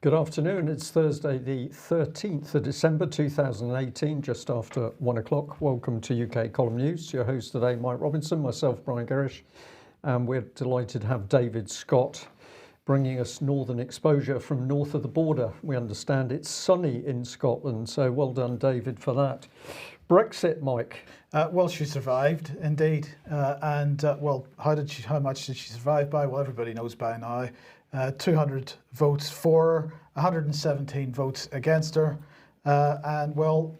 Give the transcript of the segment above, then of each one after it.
Good afternoon. It's Thursday, the 13th of December 2018, just after 1 o'clock. Welcome to UK Column News. Your host today, Mike Robinson, myself, Brian Gerrish, and we're delighted to have David Scott bringing us northern exposure from north of the border. We understand it's sunny in Scotland, so well done, David, for that. Brexit, Mike. Well, she survived, indeed. Well, how much did she survive by? Well, everybody knows by now. 200 votes for her, 117 votes against her. The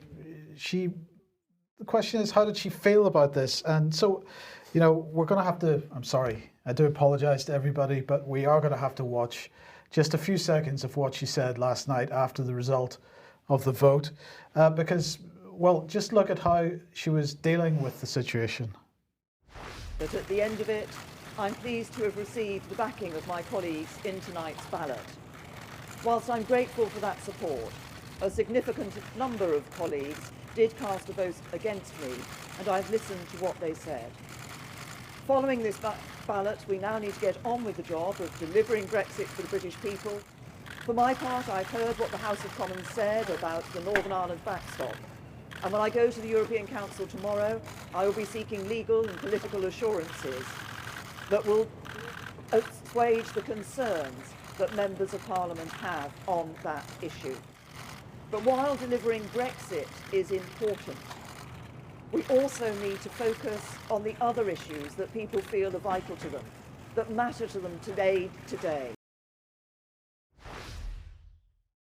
question is, how did she feel about this? And so, we're going to have to, I'm sorry, I do apologize to everybody, but we are going to have to watch just a few seconds of what she said last night after the result of the vote, because, well, just look at how she was dealing with the situation. But at the end of it, I'm pleased to have received the backing of my colleagues in tonight's ballot. Whilst I'm grateful for that support, a significant number of colleagues did cast a vote against me, and I've listened to what they said. Following this ballot, we now need to get on with the job of delivering Brexit for the British people. For my part, I've heard what the House of Commons said about the Northern Ireland backstop. And when I go to the European Council tomorrow, I will be seeking legal and political assurances that will assuage the concerns that members of Parliament have on that issue. But while delivering Brexit is important, we also need to focus on the other issues that people feel are vital to them, that matter to them today.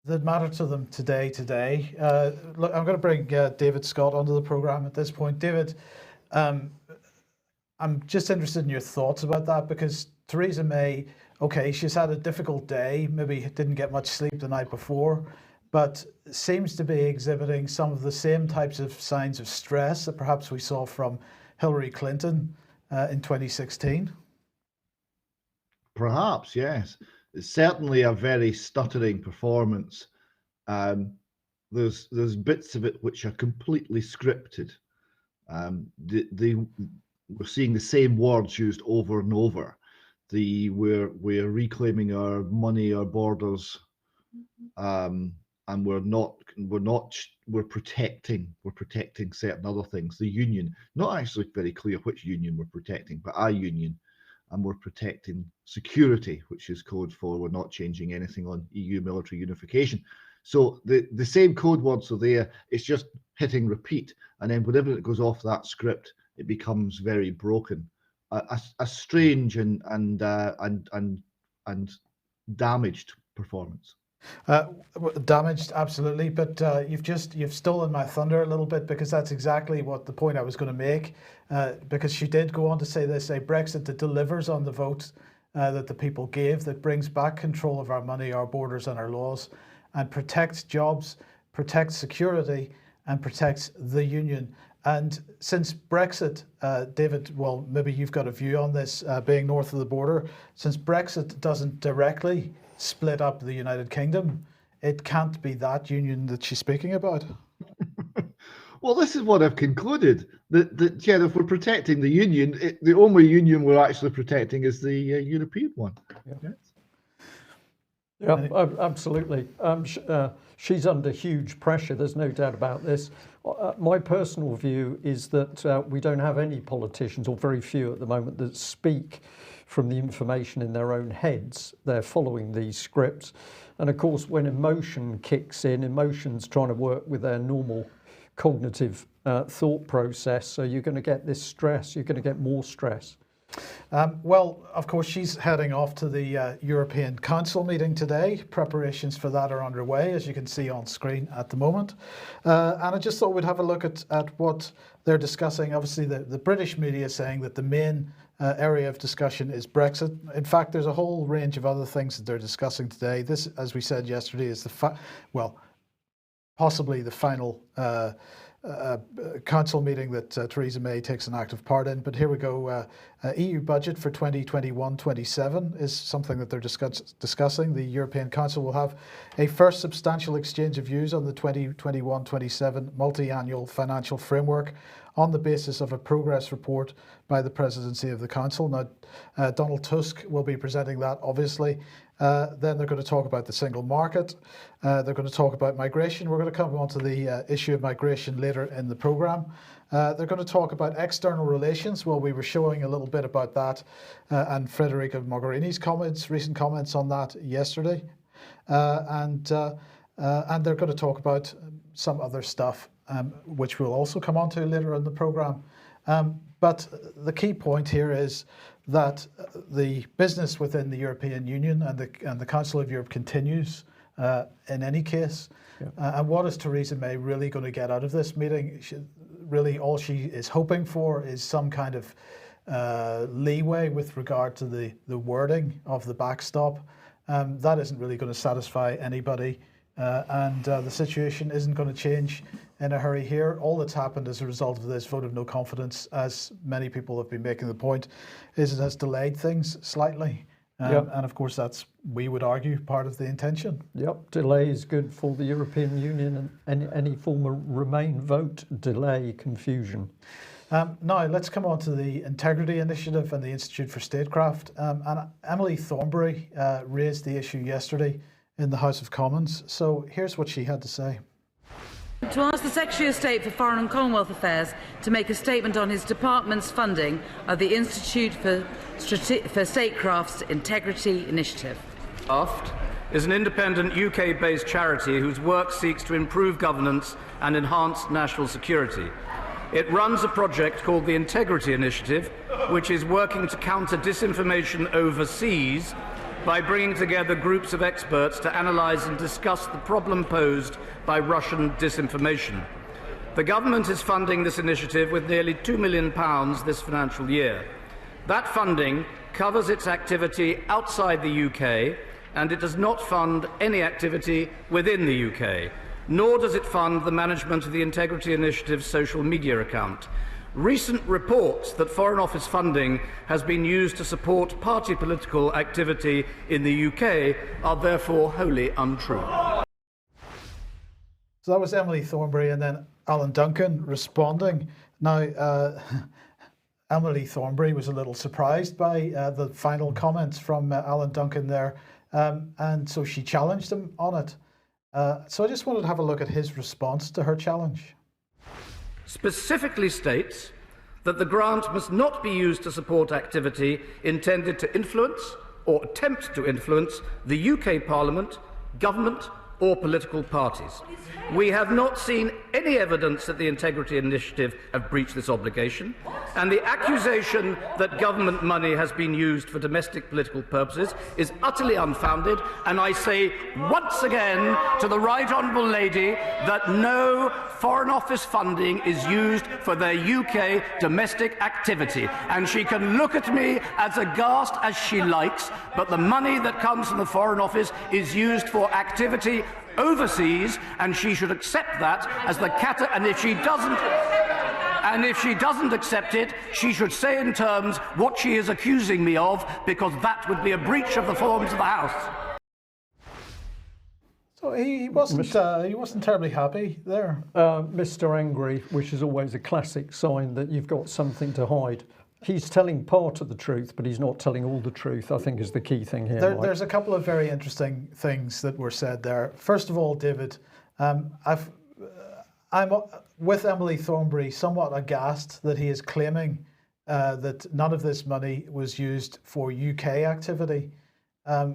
That matter to them today. Look, I'm going to bring David Scott onto the programme at this point. David, I'm just interested in your thoughts about that, because Theresa May, okay, she's had a difficult day, maybe didn't get much sleep the night before, but seems to be exhibiting some of the same types of signs of stress that perhaps we saw from Hillary Clinton in 2016. Perhaps, yes. It's certainly a very stuttering performance. There's bits of it which are completely scripted. We're seeing the same words used over and over. We're reclaiming our money, our borders, and we're protecting certain other things. The union, not actually very clear which union we're protecting, but our union, and we're protecting security, which is code for we're not changing anything on EU military unification. So the same code words are there. It's just hitting repeat, and then whenever it goes off that script, it becomes very broken. A strange and damaged performance. Damaged, absolutely, but you've stolen my thunder a little bit, because that's exactly what the point I was going to make. Because she did go on to say this: a Brexit that delivers on the vote that the people gave, that brings back control of our money, our borders, and our laws, and protects jobs, protects security, and protects the union. And since Brexit, David, well, maybe you've got a view on this, being north of the border, since Brexit doesn't directly split up the United Kingdom, it can't be that union that she's speaking about. Well, this is what I've concluded, that yeah, if we're protecting the union, the only union we're actually protecting is the European one. Yeah, absolutely. She's under huge pressure, there's no doubt about this. My personal view is that we don't have any politicians, or very few at the moment, that speak from the information in their own heads. They're following these scripts. And of course, when emotion kicks in, emotion's trying to work with their normal cognitive thought process. So you're going to get this stress, you're going to get more stress. Well, of course, she's heading off to the European Council meeting today. Preparations for that are underway, as you can see on screen at the moment. And I just thought we'd have a look at what they're discussing. Obviously, the British media is saying that the main area of discussion is Brexit. In fact, there's a whole range of other things that they're discussing today. This, as we said yesterday, is possibly the final council meeting that Theresa May takes an active part in. But here we go. EU budget for 2021-27 is something that they're discussing. The European Council will have a first substantial exchange of views on the 2021-27 multi-annual financial framework on the basis of a progress report by the Presidency of the Council. Now, Donald Tusk will be presenting that, obviously. Then they're going to talk about the single market. They're going to talk about migration. We're going to come on to the issue of migration later in the programme. They're going to talk about external relations. Well, we were showing a little bit about that and Federica Mogherini's recent comments on that yesterday. And they're going to talk about some other stuff, which we'll also come on to later in the programme. But the key point here is that the business within the European Union and the Council of Europe continues in any case. Yeah. And what is Theresa May really going to get out of this meeting? Really, all she is hoping for is some kind of leeway with regard to the wording of the backstop. That isn't really going to satisfy anybody. And the situation isn't going to change in a hurry here. All that's happened as a result of this vote of no confidence, as many people have been making the point, is it has delayed things slightly. And of course, that's, we would argue, part of the intention. Yep, delay is good for the European Union, and any form of Remain vote, delay, confusion. Now, let's come on to the Integrity Initiative and the Institute for Statecraft. And Emily Thornberry raised the issue yesterday in the House of Commons. So here's what she had to say. To ask the Secretary of State for Foreign and Commonwealth Affairs to make a statement on his department's funding of the Institute for Statecraft's Integrity Initiative. Statecraft is an independent UK-based charity whose work seeks to improve governance and enhance national security. It runs a project called the Integrity Initiative, which is working to counter disinformation overseas by bringing together groups of experts to analyse and discuss the problem posed by Russian disinformation. The government is funding this initiative with nearly £2 million this financial year. That funding covers its activity outside the UK, and it does not fund any activity within the UK, nor does it fund the management of the Integrity Initiative's social media account. Recent reports that Foreign Office funding has been used to support party political activity in the UK are therefore wholly untrue. So that was Emily Thornberry, and then Alan Duncan responding. Now, Emily Thornberry was a little surprised by the final comments from Alan Duncan there, and so she challenged him on it. So I just wanted to have a look at his response to her challenge. Specifically states that the grant must not be used to support activity intended to influence or attempt to influence the UK Parliament, government or political parties. We have not seen any evidence that the Integrity Initiative have breached this obligation, and the accusation that government money has been used for domestic political purposes is utterly unfounded, and I say once again to the Right Honourable Lady that no Foreign Office funding is used for their UK domestic activity, and she can look at me as aghast as she likes, but the money that comes from the Foreign Office is used for activity overseas, and she should accept that as the and if she doesn't accept it, she should say in terms what she is accusing me of, because that would be a breach of the forms of the House. So he wasn't terribly happy there. Mr. Angry, which is always a classic sign that you've got something to hide. He's telling part of the truth, but he's not telling all the truth, I think, is the key thing here. There's a couple of very interesting things that were said there. First of all, David, I'm with Emily Thornberry somewhat aghast that he is claiming that none of this money was used for UK activity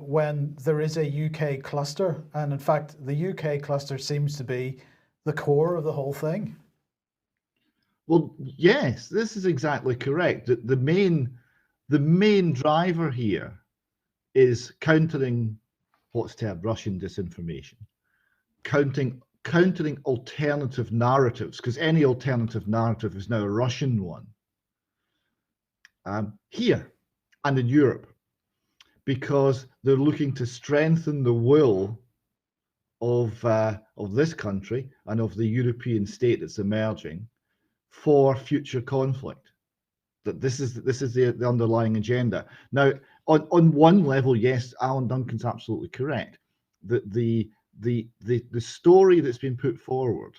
when there is a UK cluster. And in fact, the UK cluster seems to be the core of the whole thing. Well, yes, this is exactly correct. The main driver here is countering what's termed Russian disinformation, countering alternative narratives, because any alternative narrative is now a Russian one, here and in Europe, because they're looking to strengthen the will of this country and of the European state that's emerging for future conflict. That this is the underlying agenda. Now, on one level, yes, Alan Duncan's absolutely correct. That the story that's been put forward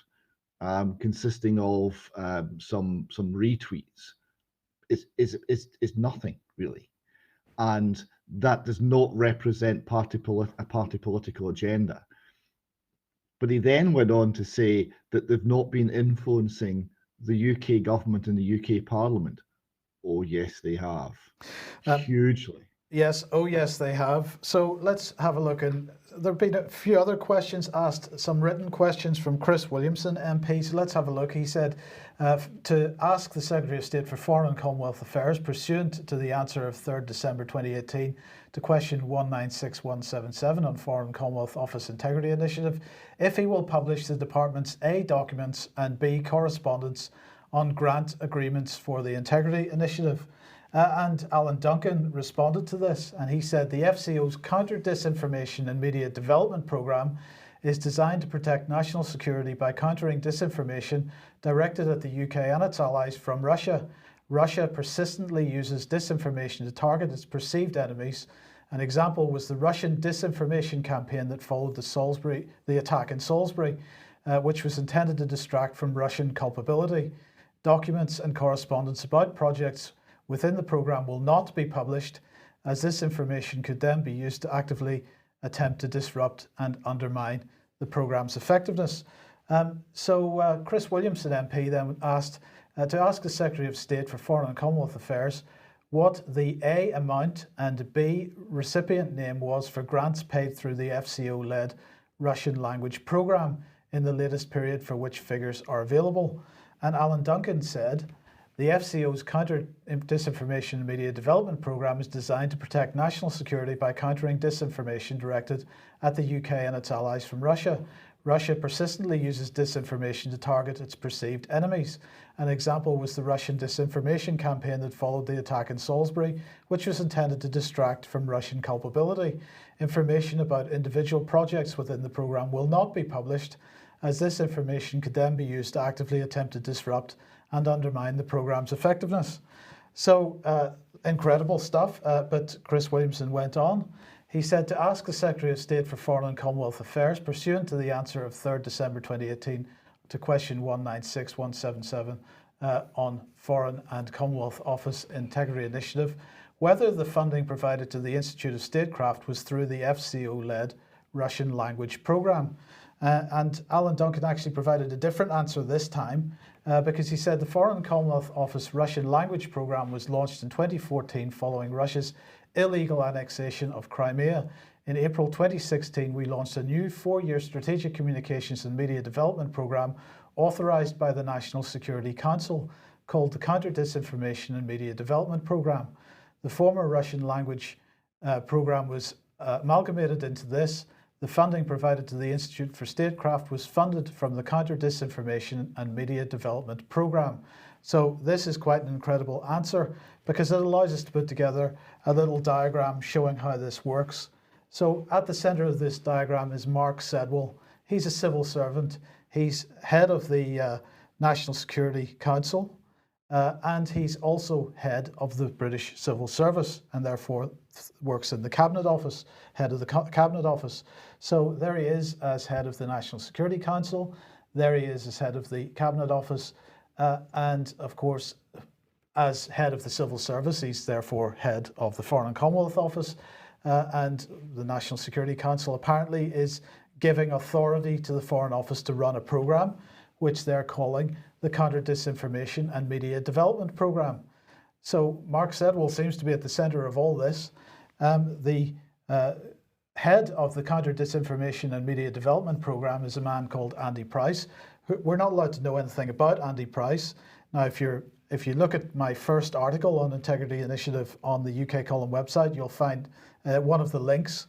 consisting of some retweets is nothing really, and that does not represent a party political agenda. But he then went on to say that they've not been influencing the UK government and the UK Parliament. Oh yes, they have, hugely. Yes, oh yes, they have. So let's have a look. And there have been a few other questions asked, some written questions from Chris Williamson, MP. So let's have a look. He said to ask the Secretary of State for Foreign and Commonwealth Affairs, pursuant to the answer of 3rd December 2018 to question 196177 on Foreign Commonwealth Office Integrity Initiative, if he will publish the Department's A, documents and B, correspondence on grant agreements for the Integrity Initiative. And Alan Duncan responded to this, and he said the FCO's Counter-Disinformation and Media Development Programme is designed to protect national security by countering disinformation directed at the UK and its allies from Russia. Russia persistently uses disinformation to target its perceived enemies. An example was the Russian disinformation campaign that followed the attack in Salisbury, which was intended to distract from Russian culpability. Documents and correspondence about projects within the programme will not be published, as this information could then be used to actively attempt to disrupt and undermine the programme's effectiveness. So Chris Williamson MP then asked to ask the Secretary of State for Foreign and Commonwealth Affairs what the A amount and B recipient name was for grants paid through the FCO-led Russian language programme in the latest period for which figures are available. And Alan Duncan said, the FCO's Counter-Disinformation and Media Development Programme is designed to protect national security by countering disinformation directed at the UK and its allies from Russia. Russia persistently uses disinformation to target its perceived enemies. An example was the Russian disinformation campaign that followed the attack in Salisbury, which was intended to distract from Russian culpability. Information about individual projects within the programme will not be published, as this information could then be used to actively attempt to disrupt and undermine the programme's effectiveness. So incredible stuff, but Chris Williamson went on. He said to ask the Secretary of State for Foreign and Commonwealth Affairs, pursuant to the answer of 3rd December 2018 to question 196177 on Foreign and Commonwealth Office Integrity Initiative, whether the funding provided to the Institute of Statecraft was through the FCO-led Russian language programme. And Alan Duncan actually provided a different answer this time because he said the Foreign and Commonwealth Office Russian language programme was launched in 2014 following Russia's illegal annexation of Crimea. In April 2016, we launched a new 4-year strategic communications and media development programme authorised by the National Security Council called the Counter-Disinformation and Media Development Programme. The former Russian language programme was amalgamated into this. The funding provided to the Institute for Statecraft was funded from the Counter-Disinformation and Media Development Programme. So this is quite an incredible answer because it allows us to put together a little diagram showing how this works. So at the centre of this diagram is Mark Sedwill. He's a civil servant. He's head of the National Security Council and he's also head of the British Civil Service and therefore works in the Cabinet Office, head of the Cabinet Office. So there he is as head of the National Security Council. There he is as head of the Cabinet Office. And of course, as head of the Civil Service, he's therefore head of the Foreign and Commonwealth Office. And the National Security Council apparently is giving authority to the Foreign Office to run a programme, which they're calling the Counter-Disinformation and Media Development Programme. So Mark Sedwill seems to be at the centre of all this. The head of the Counter-Disinformation and Media Development Programme is a man called Andy Pryce. We're not allowed to know anything about Andy Pryce. Now, if you look at my first article on Integrity Initiative on the UK Column website, you'll find one of the links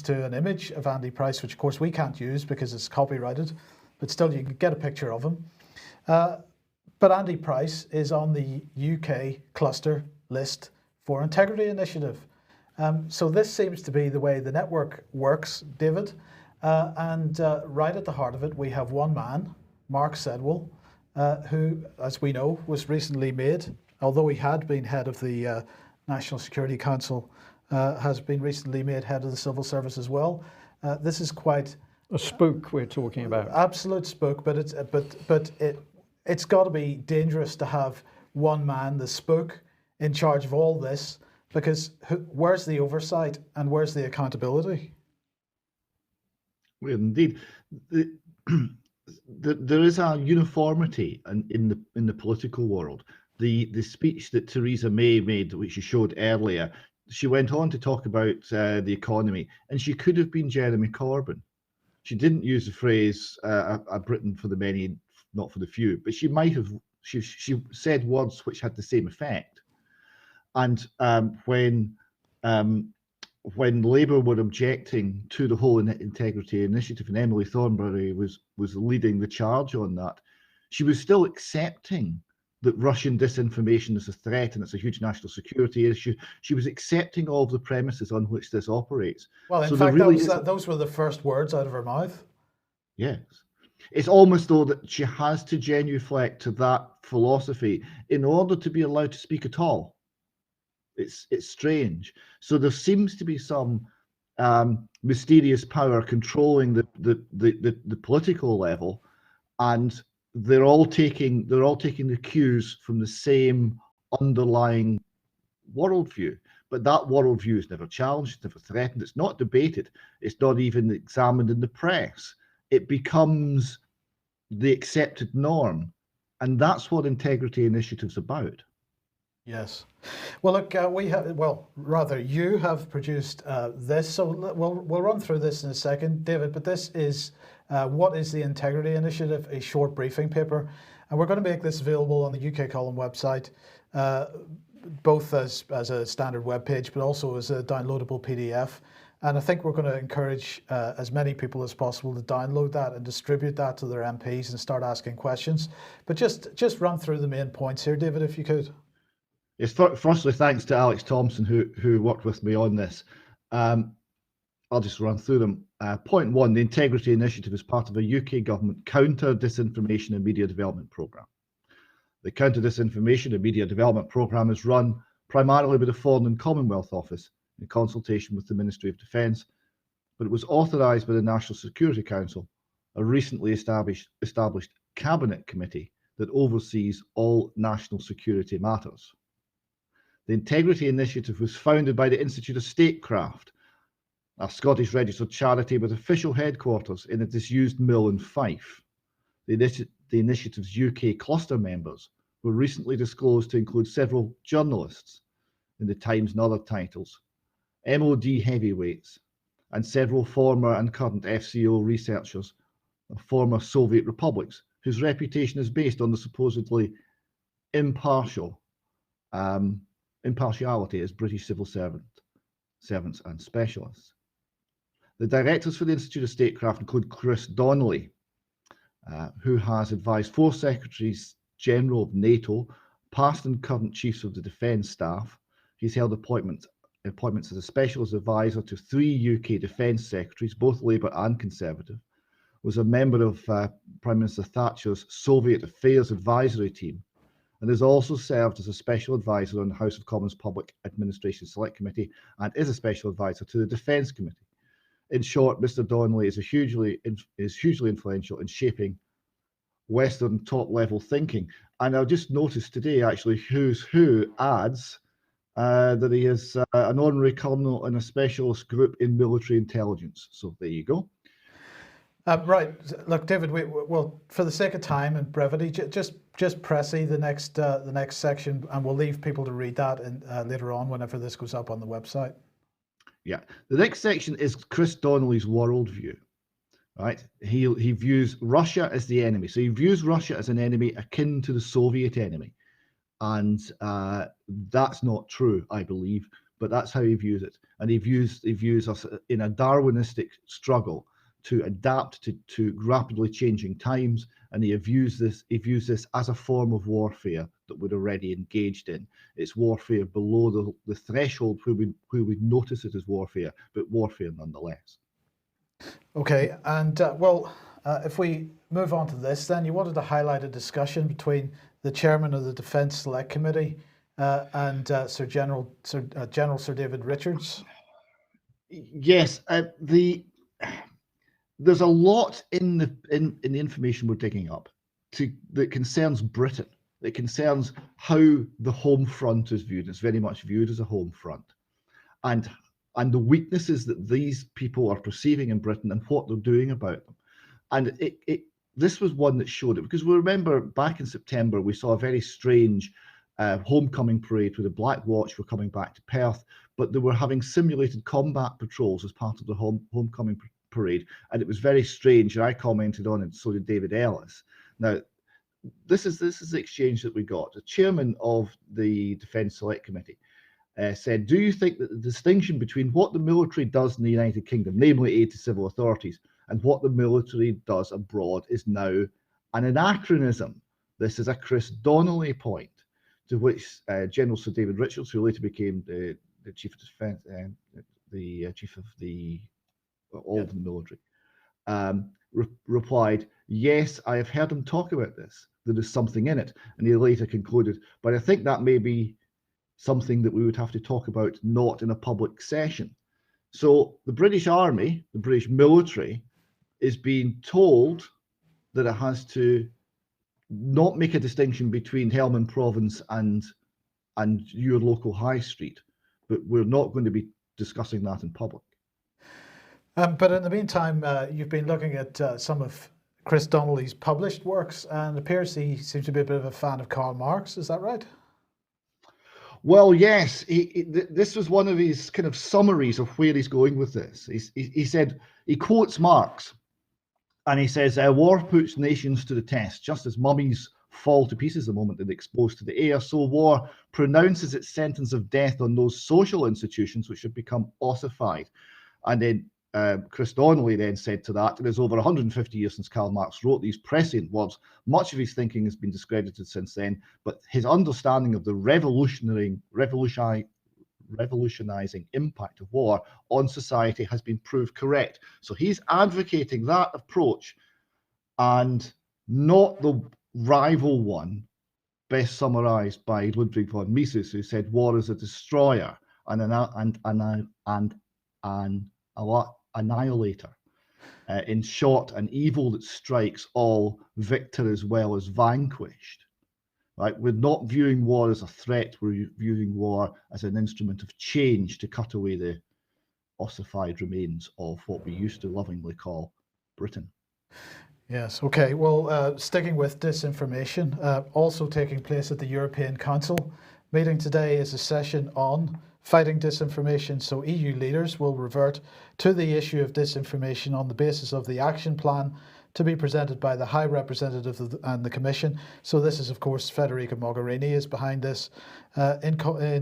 to an image of Andy Pryce, which of course we can't use because it's copyrighted, but still you can get a picture of him. But Andy Pryce is on the UK cluster list for Integrity Initiative. So this seems to be the way the network works, David. And right at the heart of it, we have one man, Mark Sedwill, who, as we know, was recently made, although he had been head of the National Security Council, has been recently made head of the Civil Service as well. This is quite A spook we're talking about. Absolute spook, but it's got to be dangerous to have one man, the spook, in charge of all this, because where's the oversight and where's the accountability? Well, indeed, there is a uniformity in the political world. The speech that Theresa May made, which you showed earlier, she went on to talk about the economy, and she could have been Jeremy Corbyn. She didn't use the phrase "a Britain for the many, not for the few," but she might have. She said words which had the same effect. And when Labour were objecting to the whole integrity initiative, and Emily Thornberry was leading the charge on that, she was still accepting that Russian disinformation is a threat and it's a huge national security issue. She was accepting all of the premises on which this operates. Well, in so fact, really those were the first words out of her mouth. Yes. It's almost though that she has to genuflect to that philosophy in order to be allowed to speak at all. It's strange. So there seems to be some mysterious power controlling the political level, and they're all taking the cues from the same underlying worldview. But that worldview is never challenged, never threatened. It's not debated. It's not even examined in the press. It becomes the accepted norm, and that's what integrity initiative's about. Yes. Well, look, you have produced this, so we'll run through this in a second, David. But this is what is the Integrity Initiative, a short briefing paper, and we're going to make this available on the UK Column website, both as a standard web page, but also as a downloadable PDF. And I think we're going to encourage as many people as possible to download that and distribute that to their MPs and start asking questions. But just run through the main points here, David, if you could. Yes, firstly, thanks to Alex Thompson who worked with me on this. I'll just run through them. Point one, the Integrity Initiative is part of a UK government counter-disinformation and media development programme. The Counter-Disinformation and Media Development Programme is run primarily by the Foreign and Commonwealth Office in consultation with the Ministry of Defence, but it was authorised by the National Security Council, a recently established cabinet committee that oversees all national security matters. The Integrity Initiative was founded by the Institute of Statecraft, a Scottish registered charity with official headquarters in a disused mill in Fife. The initiative's UK cluster members were recently disclosed to include several journalists in the Times and other titles, MOD heavyweights, and several former and current FCO researchers of former Soviet republics, whose reputation is based on the supposedly impartiality as British civil servants and specialists. The directors for the Institute of Statecraft include Chris Donnelly, who has advised 4 Secretaries General of NATO, past and current Chiefs of the Defence Staff. He's held appointments as a specialist advisor to 3 UK Defence Secretaries, both Labour and Conservative, was a member of Prime Minister Thatcher's Soviet Affairs Advisory Team, and has also served as a special advisor on the House of Commons Public Administration Select Committee and is a special advisor to the Defence Committee. In short, Mr. Donnelly is hugely influential in shaping Western top-level thinking. And I just noticed today, actually, Who's Who adds that he is an honorary colonel in a specialist group in military intelligence. So there you go. Right. Look, David, well, for the sake of time and brevity, just press the next section, and we'll leave people to read that later on whenever this goes up on the website. Yeah. The next section is Chris Donnelly's worldview. Right. He views Russia as the enemy. So he views Russia as an enemy akin to the Soviet enemy. And that's not true, I believe, but that's how he views it. And he views us in a Darwinistic struggle to adapt to rapidly changing times, and he views this as a form of warfare that we're already engaged in. It's warfare below the threshold where we notice it as warfare, but warfare nonetheless. Okay, and if we move on to this, then you wanted to highlight a discussion between the chairman of the Defence Select Committee and General Sir David Richards. Yes, there's a lot in the information we're digging up that concerns Britain. It concerns how the home front is viewed. It's very much viewed as a home front, and the weaknesses that these people are perceiving in Britain and what they're doing about them. And this was one that showed it, because we remember back in September we saw a very strange homecoming parade where the Black Watch were coming back to Perth, but they were having simulated combat patrols as part of the homecoming parade, and it was very strange. And I commented on it, so did David Ellis. Now, this is the exchange that we got. The chairman of the Defence Select Committee said, "Do you think that the distinction between what the military does in the United Kingdom, namely aid to civil authorities, and what the military does abroad is now an anachronism?" This is a Chris Donnelly point, to which General Sir David Richards, who later became the chief of defence, the chief of all of the military, replied, "Yes, I have heard him talk about this. There is something in it." And he later concluded, "But I think that may be something that we would have to talk about, not in a public session." So the British Army, the British military, is being told that it has to not make a distinction between Helmand Province and your local high street, but we're not going to be discussing that in public. But in the meantime, you've been looking at some of Chris Donnelly's published works, and it appears he seems to be a bit of a fan of Karl Marx. Is that right? Well, yes. This was one of his kind of summaries of where he's going with this. He said, he quotes Marx, and he says, "War puts nations to the test, just as mummies fall to pieces the moment they're exposed to the air. So war pronounces its sentence of death on those social institutions which have become ossified." And then Chris Donnelly then said to that, "It is over 150 years since Karl Marx wrote these prescient words. Much of his thinking has been discredited since then, but his understanding of the revolutionizing impact of war on society has been proved correct." So he's advocating that approach, and not the rival one best summarized by Ludwig von Mises, who said war is a destroyer and an annihilator. In short, an evil that strikes all, victor as well as vanquished. Right? We're not viewing war as a threat. We're viewing war as an instrument of change to cut away the ossified remains of what we used to lovingly call Britain. Yes. Okay. Well, sticking with disinformation, also taking place at the European Council meeting today is a session on fighting disinformation. So EU leaders will revert to the issue of disinformation on the basis of the action plan to be presented by the High Representative and the Commission. So this is, of course, Federica Mogherini is behind this in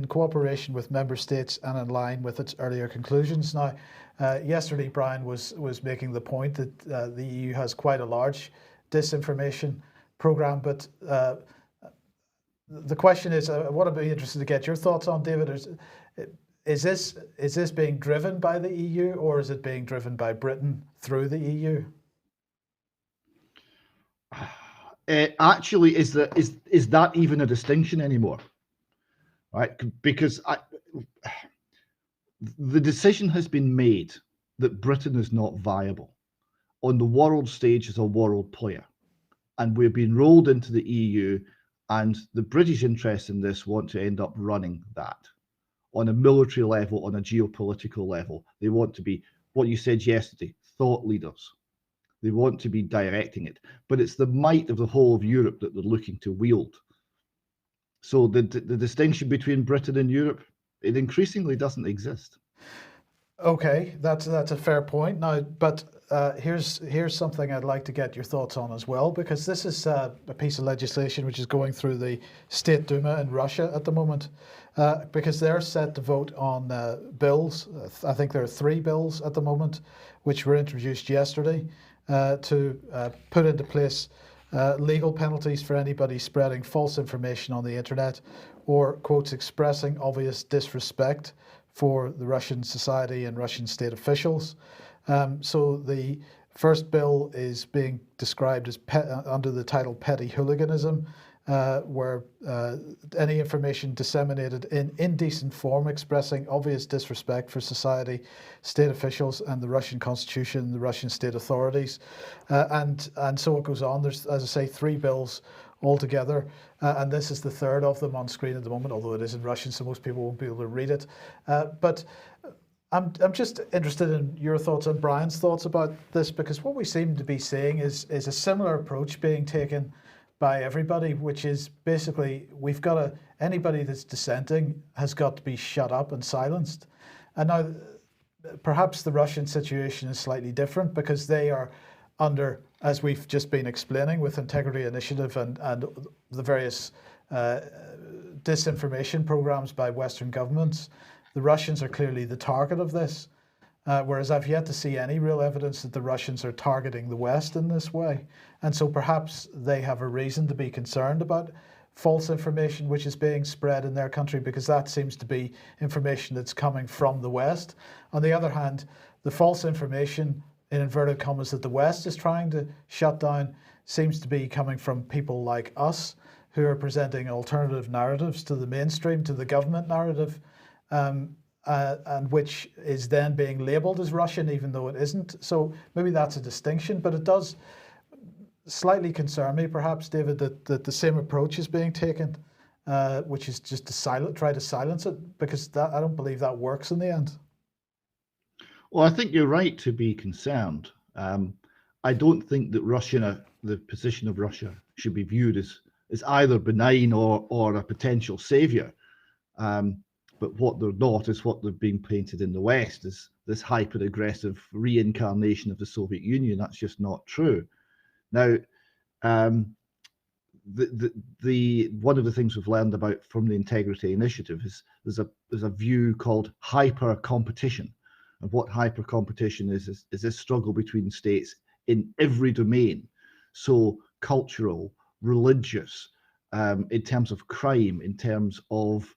cooperation with member states and in line with its earlier conclusions. Now, yesterday, Brian was making the point that the EU has quite a large disinformation program, but the question is, what I'd be interested to get your thoughts on, David, is this being driven by the EU, or is it being driven by Britain through the EU? Actually, is that even a distinction anymore? Right? Because the decision has been made that Britain is not viable on the world stage as a world player, and we're being rolled into the EU, and the British interests in this want to end up running that on a military level, on a geopolitical level. They want to be, what you said yesterday, thought leaders. They want to be directing it, but it's the might of the whole of Europe that they're looking to wield. So the distinction between Britain and Europe, it increasingly doesn't exist. Okay, that's a fair point. Now, but here's something I'd like to get your thoughts on as well, because this is a piece of legislation which is going through the State Duma in Russia at the moment, because they're set to vote on bills. I think there are 3 bills at the moment which were introduced yesterday to put into place legal penalties for anybody spreading false information on the internet or, quotes, expressing obvious disrespect for the Russian society and Russian state officials. So the first bill is being described as under the title Petty Hooliganism, where any information disseminated in indecent form expressing obvious disrespect for society, state officials, and the Russian constitution, the Russian state authorities, and so it goes on. There's, as I say, 3 bills altogether, and this is the third of them on screen at the moment, although it is in Russian, so most people won't be able to read it. But I'm just interested in your thoughts and Brian's thoughts about this, because what we seem to be seeing is a similar approach being taken by everybody, which is basically we've got to, anybody that's dissenting has got to be shut up and silenced. And now perhaps the Russian situation is slightly different because they are under, as we've just been explaining with Integrity Initiative and the various disinformation programs by Western governments, the Russians are clearly the target of this. Whereas I've yet to see any real evidence that the Russians are targeting the West in this way. And so perhaps they have a reason to be concerned about false information which is being spread in their country, because that seems to be information that's coming from the West. On the other hand, the false information, in inverted commas, that the West is trying to shut down seems to be coming from people like us who are presenting alternative narratives to the mainstream, to the government narrative. And which is then being labelled as Russian, even though it isn't. So maybe that's a distinction, but it does slightly concern me, perhaps, David, that the same approach is being taken, which is just to try to silence it, because I don't believe that works in the end. Well, I think you're right to be concerned. I don't think that the position of Russia should be viewed as either benign or a potential saviour. But what they're not is what they're being painted in the West as this hyper-aggressive reincarnation of the Soviet Union. That's just not true. Now, the one of the things we've learned about from the Integrity Initiative is there's a view called hyper-competition. And what hyper-competition is this struggle between states in every domain. So cultural, religious, in terms of crime, in terms of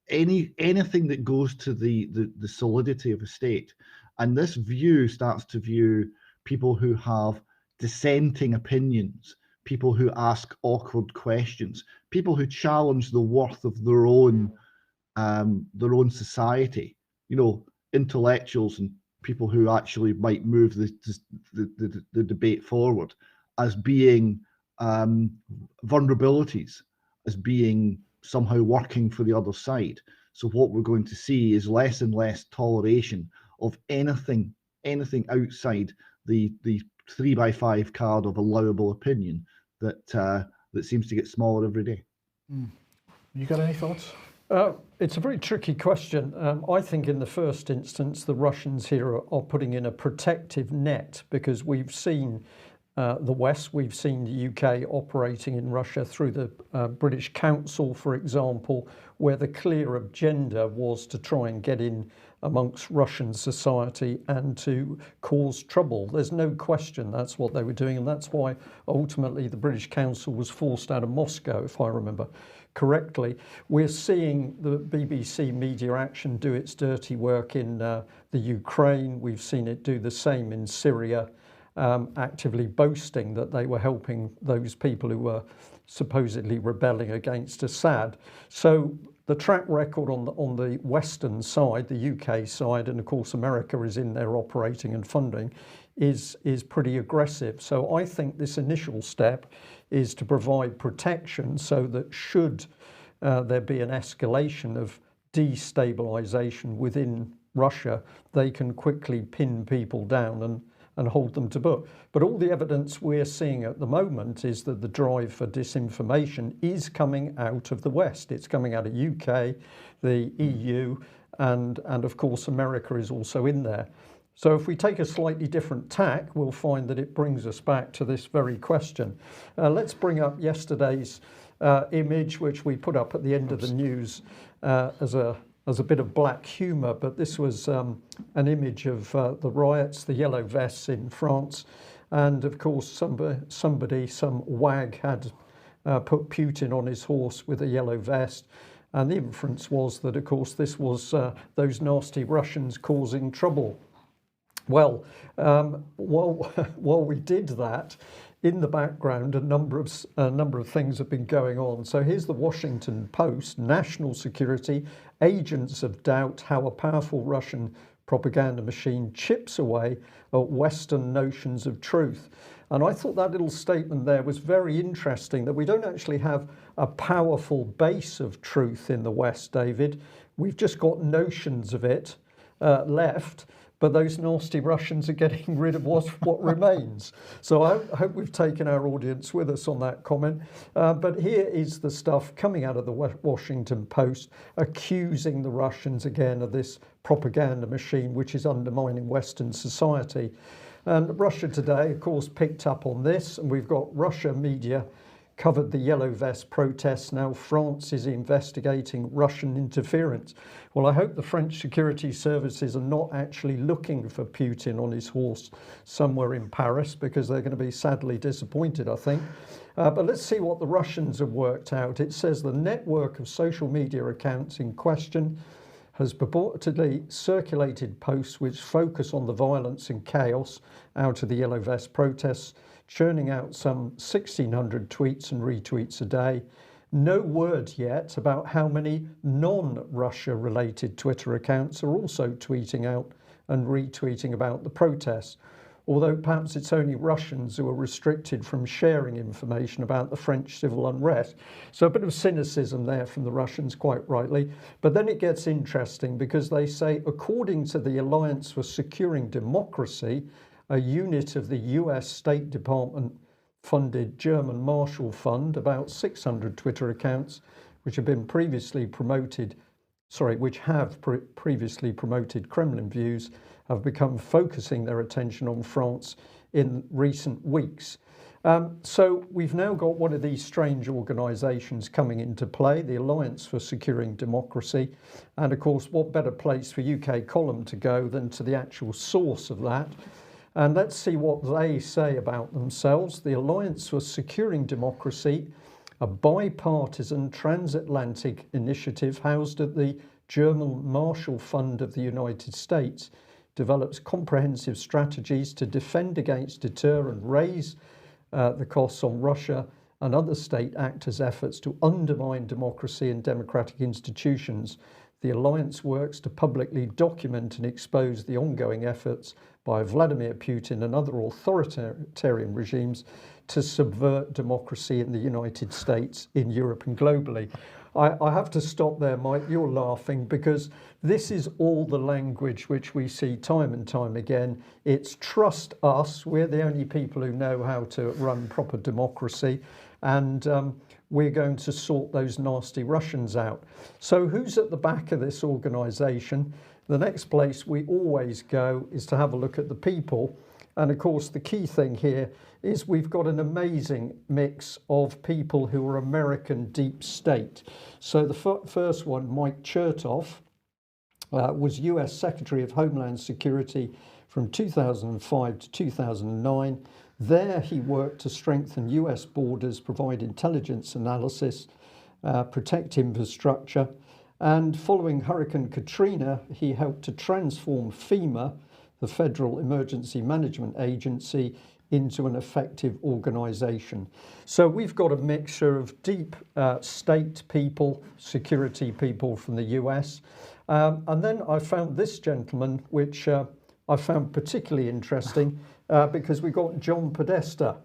anything that goes to the solidity of a state. And this view starts to view people who have dissenting opinions, people who ask awkward questions, people who challenge the worth of their own society, intellectuals and people who actually might move the debate forward, as being vulnerabilities, as being somehow working for the other side. So what we're going to see is less and less toleration of anything outside the 3x5 card of allowable opinion that seems to get smaller every day. You got any thoughts? It's a very tricky question. I think in the first instance, the Russians here are putting in a protective net, because we've seen the West, we've seen the UK operating in Russia through the British Council, for example, where the clear agenda was to try and get in amongst Russian society and to cause trouble. There's no question that's what they were doing, and that's why ultimately the British Council was forced out of Moscow, if I remember correctly. We're seeing the BBC Media Action do its dirty work in the Ukraine. We've seen it do the same in Syria. Actively boasting that they were helping those people who were supposedly rebelling against Assad. So the track record on the Western side, the UK side, and of course America is in there operating and funding, is pretty aggressive. So I think this initial step is to provide protection so that should there be an escalation of destabilization within Russia, they can quickly pin people down and hold them to book. But all the evidence we're seeing at the moment is that the drive for disinformation is coming out of the West. It's coming out of UK, the EU, and of course America is also in there. So if we take a slightly different tack, we'll find that it brings us back to this very question. Let's bring up yesterday's image, which we put up at the end of the news as a bit of black humour, but this was an image of the riots, the yellow vests in France, and of course some wag had put Putin on his horse with a yellow vest, and the inference was that of course this was those nasty Russians causing trouble. Well, while we did that, in the background, a number of things have been going on. So here's the Washington Post: national security, agents of doubt, how a powerful Russian propaganda machine chips away at Western notions of truth. And I thought that little statement there was very interesting, that we don't actually have a powerful base of truth in the West, David. We've just got notions of it left, but those nasty Russians are getting rid of what remains. So I hope we've taken our audience with us on that comment. But here is the stuff coming out of the Washington Post, accusing the Russians again of this propaganda machine which is undermining Western society. And Russia Today, of course, picked up on this, and we've got Russia media covered the Yellow Vest protests. Now France is investigating Russian interference. Well, I hope the French security services are not actually looking for Putin on his horse somewhere in Paris, because they're going to be sadly disappointed, I think. But let's see what the Russians have worked out. It says the network of social media accounts in question has purportedly circulated posts which focus on the violence and chaos out of the Yellow Vest protests, churning out some 1,600 tweets and retweets a day. No word yet about how many non-Russia related Twitter accounts are also tweeting out and retweeting about the protests, although perhaps it's only Russians who are restricted from sharing information about the French civil unrest. So a bit of cynicism there from the Russians, quite rightly. But then it gets interesting, because they say, according to the Alliance for Securing Democracy, a unit of the US State Department funded German Marshall Fund, about 600 Twitter accounts which have previously promoted Kremlin views have become focusing their attention on France in recent weeks. So we've now got one of these strange organisations coming into play, the Alliance for Securing Democracy. And of course, what better place for UK Column to go than to the actual source of that? And let's see what they say about themselves. The Alliance for Securing Democracy, a bipartisan transatlantic initiative housed at the German Marshall Fund of the United States, develops comprehensive strategies to defend against, deter and raise the costs on Russia and other state actors' efforts to undermine democracy and democratic institutions. The alliance works to publicly document and expose the ongoing efforts by Vladimir Putin and other authoritarian regimes to subvert democracy in the United States, in Europe and globally. I have to stop there, Mike. You're laughing, because this is all the language which we see time and time again. It's trust us. We're the only people who know how to run proper democracy, and we're going to sort those nasty Russians out. So who's at the back of this organisation? The next place we always go is to have a look at the people. And of course, the key thing here is we've got an amazing mix of people who are American deep state. So the first one, Mike Chertoff, was US Secretary of Homeland Security from 2005 to 2009. There he worked to strengthen US borders, provide intelligence analysis, protect infrastructure. And following Hurricane Katrina, he helped to transform FEMA, the Federal Emergency Management Agency, into an effective organisation. So we've got a mixture of deep state people, security people from the US. And then I found this gentleman, which I found particularly interesting, because we got John Podesta,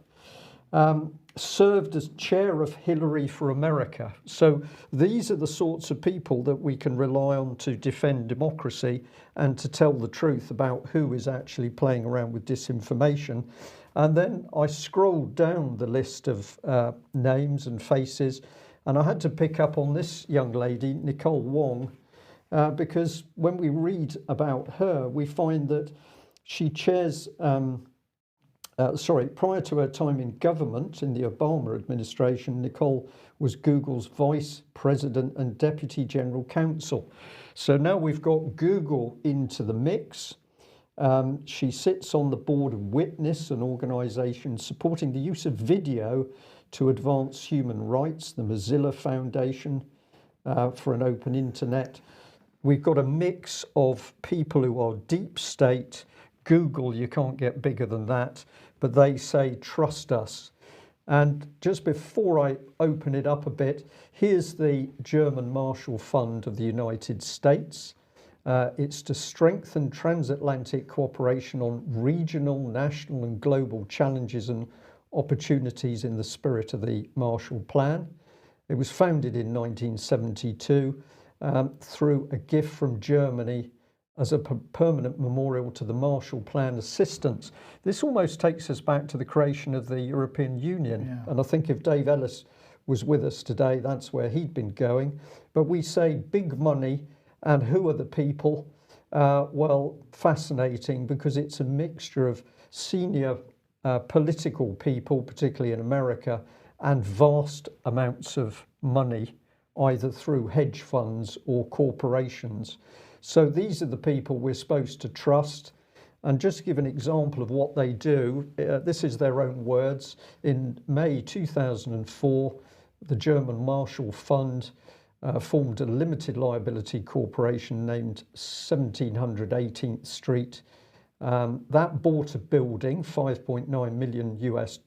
served as chair of Hillary for America. So these are the sorts of people that we can rely on to defend democracy and to tell the truth about who is actually playing around with disinformation. And then I scrolled down the list of names and faces, and I had to pick up on this young lady, Nicole Wong, because when we read about her, we find that she chairs prior to her time in government in the Obama administration, Nicole was Google's vice president and deputy general counsel. So now we've got Google into the mix. She sits on the board of Witness, an organisation supporting the use of video to advance human rights, the Mozilla Foundation for an open internet. We've got a mix of people who are deep state, Google, you can't get bigger than that, but they say, trust us. And just before I open it up a bit, here's the German Marshall Fund of the United States. It's to strengthen transatlantic cooperation on regional, national and global challenges and opportunities in the spirit of the Marshall Plan. It was founded in 1972 through a gift from Germany as a permanent memorial to the Marshall Plan assistance. This almost takes us back to the creation of the European Union. Yeah. And I think if Dave Ellis was with us today, that's where he'd been going. But we say big money, and who are the people? Well, fascinating, because it's a mixture of senior political people, particularly in America, and vast amounts of money, either through hedge funds or corporations. So these are the people we're supposed to trust. And just to give an example of what they do, this is their own words. In May 2004, the German Marshall Fund formed a limited liability corporation named 1700 18th Street. That bought a building, $5.9 million US.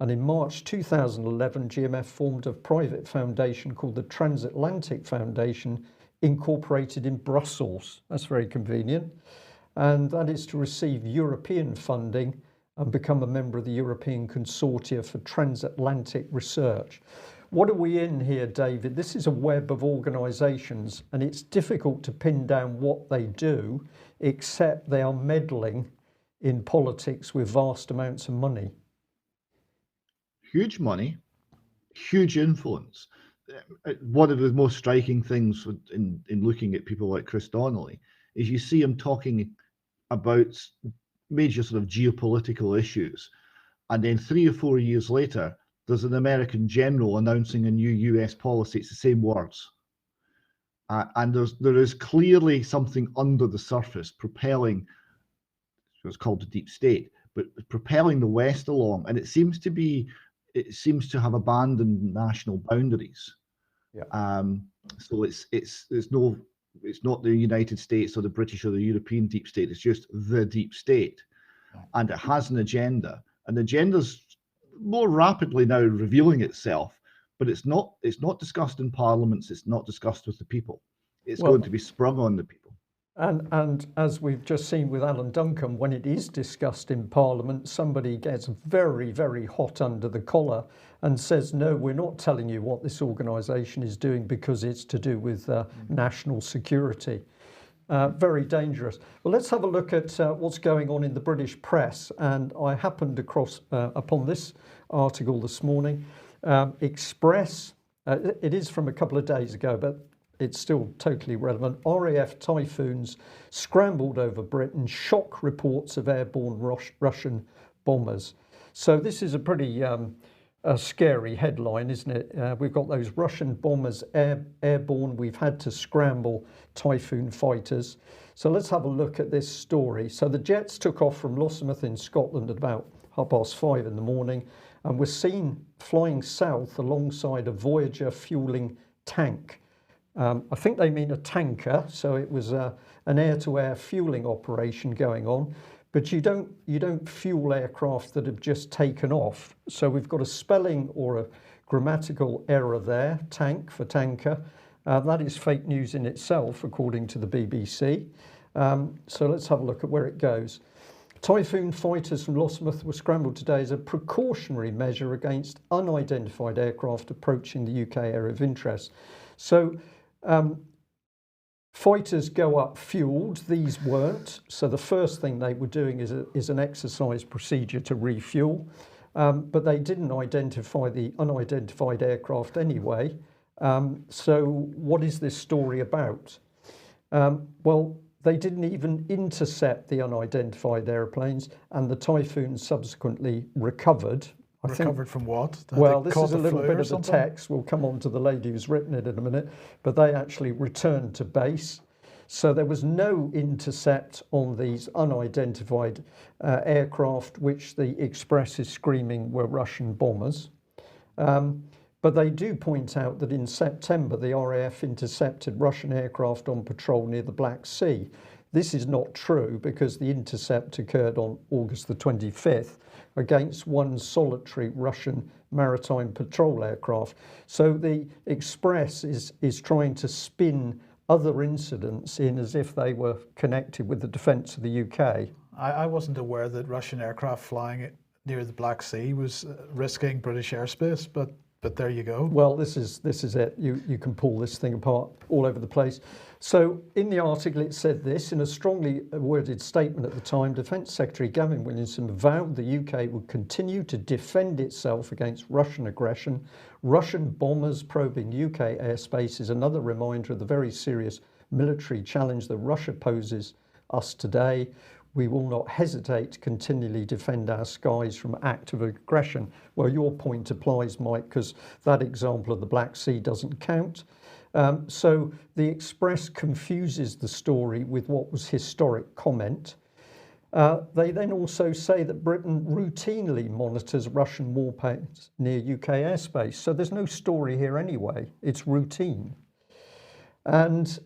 And in March 2011, GMF formed a private foundation called the Transatlantic Foundation, incorporated in Brussels. That's very convenient. And that is to receive European funding and become a member of the European Consortia for Transatlantic Research. What are we in here, David? This is a web of organisations, and it's difficult to pin down what they do, except they are meddling in politics with vast amounts of money. Huge money, huge influence. One of the most striking things in looking at people like Chris Donnelly is you see him talking about major sort of geopolitical issues, and then 3 or 4 years later there's an American general announcing a new US policy. It's the same words, and there is clearly something under the surface propelling what's called the deep state, but propelling the West along, and it seems to have abandoned national boundaries. Yeah. So it's not the United States or the British or the European deep state. It's just the deep state, and it has an agenda. And the agenda's more rapidly now revealing itself, but it's not discussed in parliaments. It's not discussed with the people. It's going to be sprung on the people. And as we've just seen with Alan Duncan, when it is discussed in Parliament, somebody gets very, very hot under the collar and says, no, we're not telling you what this organisation is doing because it's to do with national security. Very dangerous. Well, let's have a look at what's going on in the British press. And I happened across upon this article this morning. Express, it is from a couple of days ago, but it's still totally relevant. RAF Typhoons scrambled over Britain, shock reports of airborne Russian bombers. So this is a pretty scary headline, isn't it? We've got those Russian bombers airborne. We've had to scramble Typhoon fighters. So let's have a look at this story. So the jets took off from Lossiemouth in Scotland at about 5:30 in the morning and were seen flying south alongside a Voyager fueling tank. I think they mean a tanker, so it was an air-to-air fueling operation going on. But you don't fuel aircraft that have just taken off. So we've got a spelling or a grammatical error there, tank for tanker. That is fake news in itself, according to the BBC. So let's have a look at where it goes. Typhoon fighters from Lossiemouth were scrambled today as a precautionary measure against unidentified aircraft approaching the UK area of interest. So fighters go up fueled, these weren't. So the first thing they were doing is an exercise procedure to refuel, but they didn't identify the unidentified aircraft anyway. So what is this story about? Well, they didn't even intercept the unidentified airplanes, and the Typhoons subsequently recovered. Recovered from what? Well, this is a little bit of the text. We'll come on to the lady who's written it in a minute, but they actually returned to base. So there was no intercept on these unidentified aircraft, which the Express is screaming were Russian bombers. But they do point out that in September, the RAF intercepted Russian aircraft on patrol near the Black Sea. This is not true because the intercept occurred on August the 25th against one solitary Russian maritime patrol aircraft. So the Express is trying to spin other incidents in as if they were connected with the defence of the UK. I wasn't aware that Russian aircraft flying near the Black Sea was risking British airspace, but there you go. Well, this is it. You can pull this thing apart all over the place. So in the article it said this: in a strongly worded statement at the time, Defence Secretary Gavin Williamson vowed the UK would continue to defend itself against Russian aggression. Russian bombers probing UK airspace is another reminder of the very serious military challenge that Russia poses us today. We will not hesitate to continually defend our skies from active aggression. Well, your point applies, Mike, because that example of the Black Sea doesn't count. So the Express confuses the story with what was historic comment. They then also say that Britain routinely monitors Russian warplanes near UK airspace. So there's no story here anyway. It's routine. And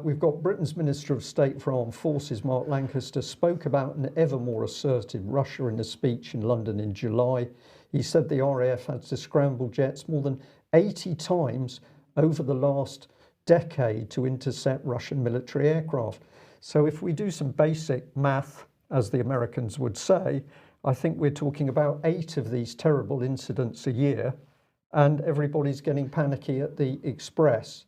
we've got Britain's Minister of State for Armed Forces, Mark Lancaster, spoke about an ever more assertive Russia in a speech in London in July. He said the RAF had to scramble jets more than 80 times over the last decade to intercept Russian military aircraft. So if we do some basic math, as the Americans would say, I think we're talking about 8 of these terrible incidents a year, and everybody's getting panicky at the Express.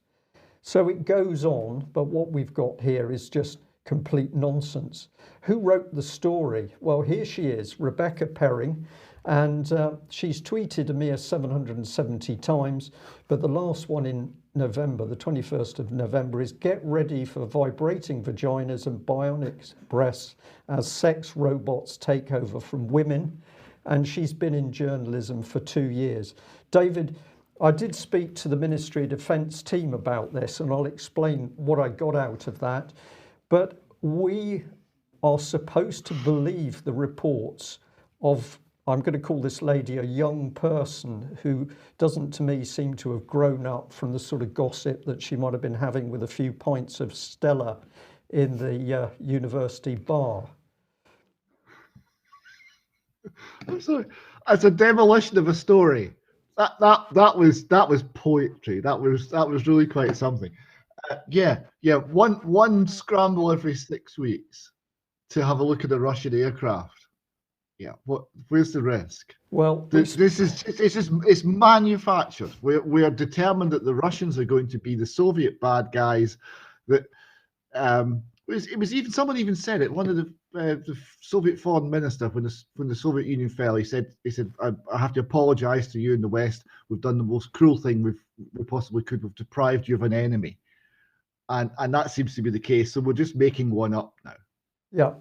So it goes on, but what we've got here is just complete nonsense. Who wrote the story? Well, here she is, Rebecca Perring, and she's tweeted a mere 770 times, but the last one in November, the 21st of November, is get ready for vibrating vaginas and bionic breasts as sex robots take over from women. And she's been in journalism for 2 years. David, I did speak to the Ministry of Defence team about this, and I'll explain what I got out of that. But we are supposed to believe the reports of, I'm going to call this lady a young person who doesn't to me seem to have grown up from the sort of gossip that she might have been having with a few pints of Stella in the university bar. I'm sorry. As a demolition of a story. That was poetry. That was really quite something. One scramble every 6 weeks to have a look at a Russian aircraft. Yeah, where's the risk? Well, it's manufactured. We are determined that the Russians are going to be the Soviet bad guys. That it was even someone even said it. One of the Soviet foreign minister when the Soviet Union fell, he said I have to apologise to you in the West. We've done the most cruel thing we possibly could. We've deprived you of an enemy, and that seems to be the case. So we're just making one up now. Yeah.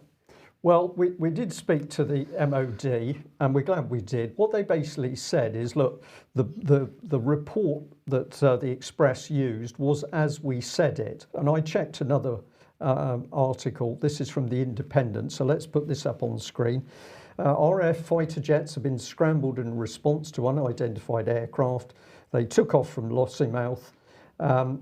Well, we did speak to the MOD, and we're glad we did. What they basically said is, look, the report that the Express used was as we said it. And I checked another article. This is from The Independent, so let's put this up on screen. RAF fighter jets have been scrambled in response to unidentified aircraft. They took off from Lossiemouth.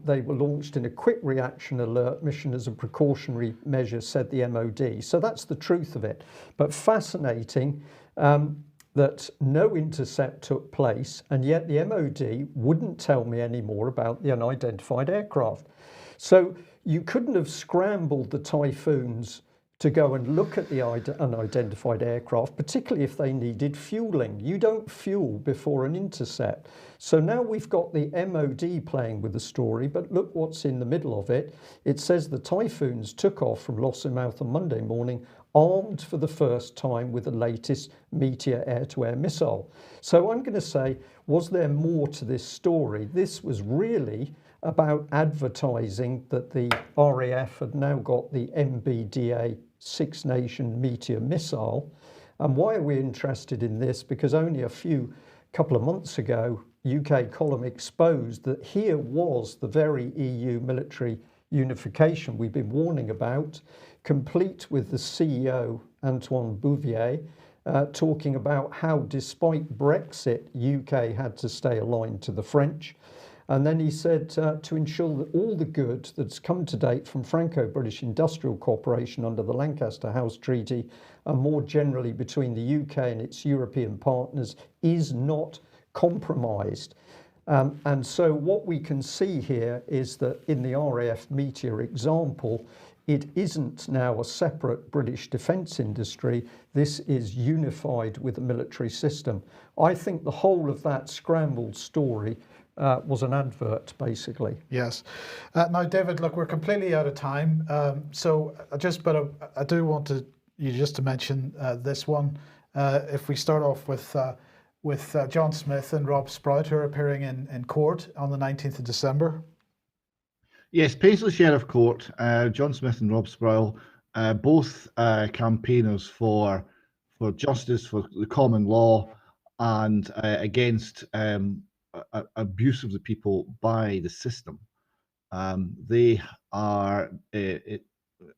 They were launched in a quick reaction alert mission as a precautionary measure, said the MOD. So that's the truth of it. But fascinating that no intercept took place, and yet the MOD wouldn't tell me any more about the unidentified aircraft. So you couldn't have scrambled the Typhoons to go and look at the unidentified aircraft, particularly if they needed fueling. You don't fuel before an intercept. So now we've got the MOD playing with the story, but look what's in the middle of it. It says the Typhoons took off from Lossiemouth on Monday morning, armed for the first time with the latest Meteor air-to-air missile. So I'm going to say, was there more to this story? This was really about advertising that the RAF had now got the MBDA Six Nation Meteor missile. And why are we interested in this? Because only a couple of months ago, UK column exposed that here was the very EU military unification we've been warning about, complete with the CEO, Antoine Bouvier, talking about how despite Brexit, UK had to stay aligned to the French. And then he said to ensure that all the good that's come to date from Franco-British industrial cooperation under the Lancaster House Treaty and more generally between the UK and its European partners is not compromised. And so what we can see here is that in the RAF Meteor example, it isn't now a separate British defence industry. This is unified with the military system. I think the whole of that scrambled story was an advert, basically. Yes. Now, David, look, we're completely out of time. I do want you just to mention this one. If we start off with John Smith and Rob Sproul, who are appearing in court on the 19th of December. Yes, Paisley Sheriff Court, John Smith and Rob Sproul, both campaigners for justice, for the common law, and against abuse of the people by the system. They are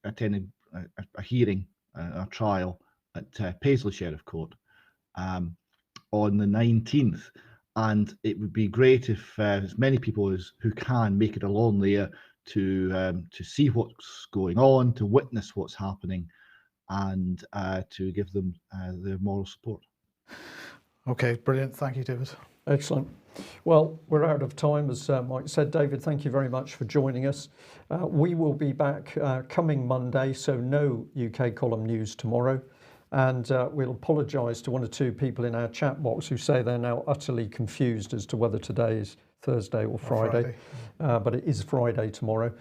attending a hearing, a trial at Paisley Sheriff Court on the 19th. And it would be great if as many people who can make it along there to see what's going on, to witness what's happening, and to give them their moral support. Okay, brilliant. Thank you, David. Excellent. Well, we're out of time, as Mike said. David, thank you very much for joining us. We will be back coming Monday, so no UK column news tomorrow. And we'll apologise to one or two people in our chat box who say they're now utterly confused as to whether today is Thursday or Friday. But it is Friday tomorrow.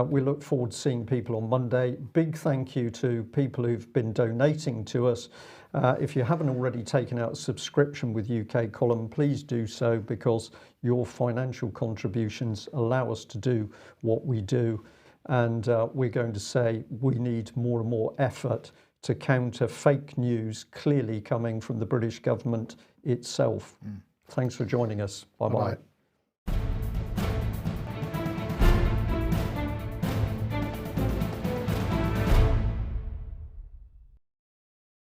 We look forward to seeing people on Monday. Big thank you to people who've been donating to us. If you haven't already taken out a subscription with UK Column, please do so, because your financial contributions allow us to do what we do. And we're going to say we need more and more effort to counter fake news clearly coming from the British government itself. Thanks for joining us. Bye-bye.